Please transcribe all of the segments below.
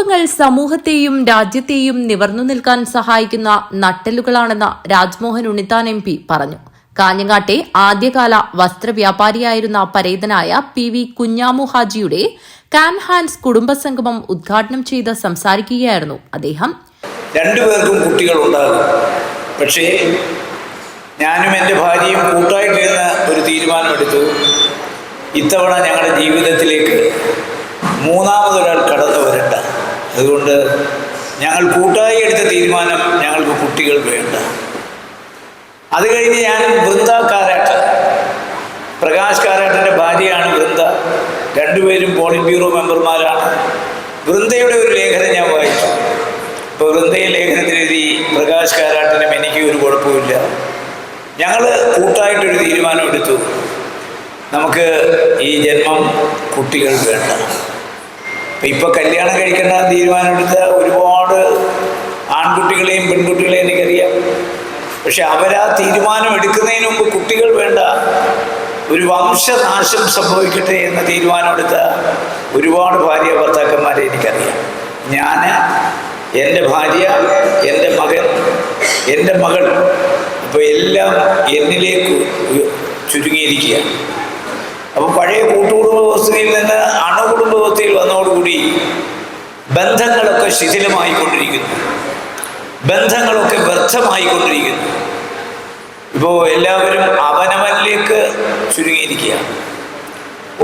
കുടുംബങ്ങൾ സമൂഹത്തെയും രാജ്യത്തെയും നിവർന്നു നിൽക്കാൻ സഹായിക്കുന്ന നട്ടെല്ലുകളാണെന്ന് രാജ്മോഹൻ ഉണ്ണിത്താൻ MP പറഞ്ഞു. കാഞ്ഞങ്ങാട്ടെ ആദ്യകാല വസ്ത്രവ്യാപാരിയായിരുന്ന പരേതനായ PV കുഞ്ഞാമു ഹാജിയുടെ കാൻ ഹാൻസ് കുടുംബസംഗമം ഉദ്ഘാടനം ചെയ്ത് സംസാരിക്കുകയായിരുന്നു അദ്ദേഹം. രണ്ടുപേർക്കും കുട്ടികളുണ്ടാകും. പക്ഷേ ഞാനും എൻ്റെ ഭാര്യയും കൂട്ടായിട്ടിരുന്ന ഒരു തീരുമാനമെടുത്തു. ഇത്തവണ ഞങ്ങളുടെ ജീവിതത്തിലേക്ക് മൂന്നാമതൊരാൾ കടന്നു വരണ്ട. അതുകൊണ്ട് ഞങ്ങൾ കൂട്ടായി എടുത്ത തീരുമാനം ഞങ്ങൾക്ക് കുട്ടികൾ വേണ്ട. അത് കഴിഞ്ഞ് ഞാൻ വൃന്ദ കാരാട്ട്, പ്രകാശ് കാരാട്ടിൻ്റെ ഭാര്യയാണ് വൃന്ദ. രണ്ടുപേരും പോളിറ്റ് ബ്യൂറോ മെമ്പർമാരാണ്. വൃന്ദയുടെ ഒരു ലേഖനം ഞാൻ വായിച്ചു. ഇപ്പോൾ വൃന്ദയെ ലേഖനത്തിനെഴുതി പ്രകാശ് കാരാട്ടിനും എനിക്ക് ഒരു കുഴപ്പമില്ല. ഞങ്ങൾ കൂട്ടായിട്ടൊരു തീരുമാനമെടുത്തു. നമുക്ക് ഈ ജന്മം കുട്ടികൾ വേണ്ട. ഇപ്പോൾ കല്യാണം കഴിക്കേണ്ട തീരുമാനമെടുത്ത ഒരുപാട് ആൺകുട്ടികളെയും പെൺകുട്ടികളെയും എനിക്കറിയാം. പക്ഷെ അവരാ തീരുമാനം എടുക്കുന്നതിന് മുമ്പ് കുട്ടികൾ വേണ്ട, ഒരു വംശനാശം സംഭവിക്കട്ടെ എന്ന തീരുമാനമെടുത്ത ഒരുപാട് ഭാര്യ ഭർത്താക്കന്മാരെ എനിക്കറിയാം. ഞാൻ, എൻ്റെ ഭാര്യ, എൻ്റെ മകൻ, എൻ്റെ മകൾ, ഇപ്പോൾ എല്ലാം എന്നിലേക്ക് ചുരുങ്ങിയിരിക്കുകയാണ്. അപ്പോൾ പഴയ കൂട്ടുകുടുംബ വ്യവസ്ഥയിൽ നിന്ന് അണുകുടുംബ വ്യവസ്ഥയിൽ വന്നതോടുകൂടി ബന്ധങ്ങളൊക്കെ ശിഥിലമായിക്കൊണ്ടിരിക്കുന്നു, ബന്ധങ്ങളൊക്കെ വ്യർത്ഥമായിക്കൊണ്ടിരിക്കുന്നു. ഇപ്പോൾ എല്ലാവരും അവനവനിലേക്ക് ചുരുങ്ങിയിരിക്കുകയാണ്.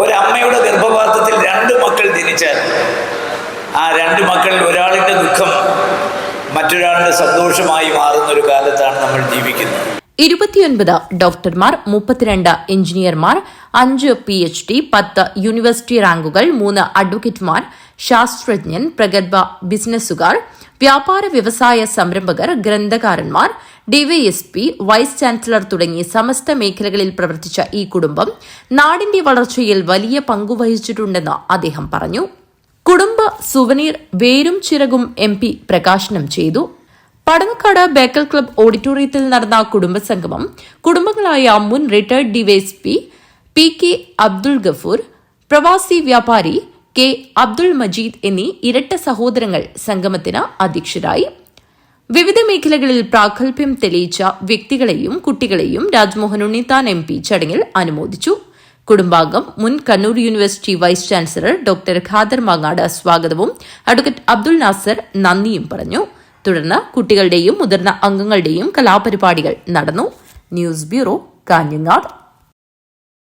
ഒരമ്മയുടെ ഗർഭപാത്രത്തിൽ 2 മക്കൾ ജനിച്ചാൽ ആ 2 മക്കളിൽ ഒരാളിൻ്റെ ദുഃഖം മറ്റൊരാളുടെ സന്തോഷമായി മാറുന്നൊരു കാലത്താണ് നമ്മൾ ജീവിക്കുന്നത്. 29 ഡോക്ടർമാർ, 32 എഞ്ചിനീയർമാർ, 5 PhD, 10 യൂണിവേഴ്സിറ്റി റാങ്കുകൾ, 3 അഡ്വക്കേറ്റുമാർ, ശാസ്ത്രജ്ഞൻ, പ്രഗത്ഭ ബിസിനസ്സുകാർ, വ്യാപാര വ്യവസായ സംരംഭകർ, ഗ്രന്ഥകാരന്മാർ, DYSP, വൈസ് ചാൻസലർ തുടങ്ങി സമസ്ത മേഖലകളിൽ പ്രവർത്തിച്ച ഈ കുടുംബം നാടിന്റെ വളർച്ചയിൽ വലിയ പങ്കുവഹിച്ചിട്ടുണ്ടെന്ന് അദ്ദേഹം പറഞ്ഞു. കുടുംബ സുവനീർ വേരും ചിറകും MP പ്രകാശനം ചെയ്തു. പടന്നക്കാട് ബേക്കൽ ക്ലബ് ഓഡിറ്റോറിയത്തിൽ നടന്ന കുടുംബസംഗമം കുടുംബങ്ങളായ മുൻ retired DYSP PK Abdul Gafoor, പ്രവാസി വ്യാപാരി K അബ്ദുൾ മജീദ് എന്നീ ഇരട്ട സഹോദരങ്ങൾ സംഗമത്തിന് അധ്യക്ഷരായി. വിവിധ മേഖലകളിൽ പ്രാഗൽഭ്യം തെളിയിച്ച വ്യക്തികളെയും കുട്ടികളെയും രാജ്മോഹൻ ഉണ്ണിത്താൻ MP ചടങ്ങിൽ അനുമോദിച്ചു. കുടുംബാംഗം മുൻ Kannur university vice chancellor doctor Khader Mangad സ്വാഗതവും അഡ്വക്കേറ്റ് അബ്ദുൾ നാസർ നന്ദിയും പറഞ്ഞു. തുടർന്ന് കുട്ടികളുടെയും മുതിർന്ന അംഗങ്ങളുടെയും കലാപരിപാടികൾ നടന്നു. News bureau, Kanhangad.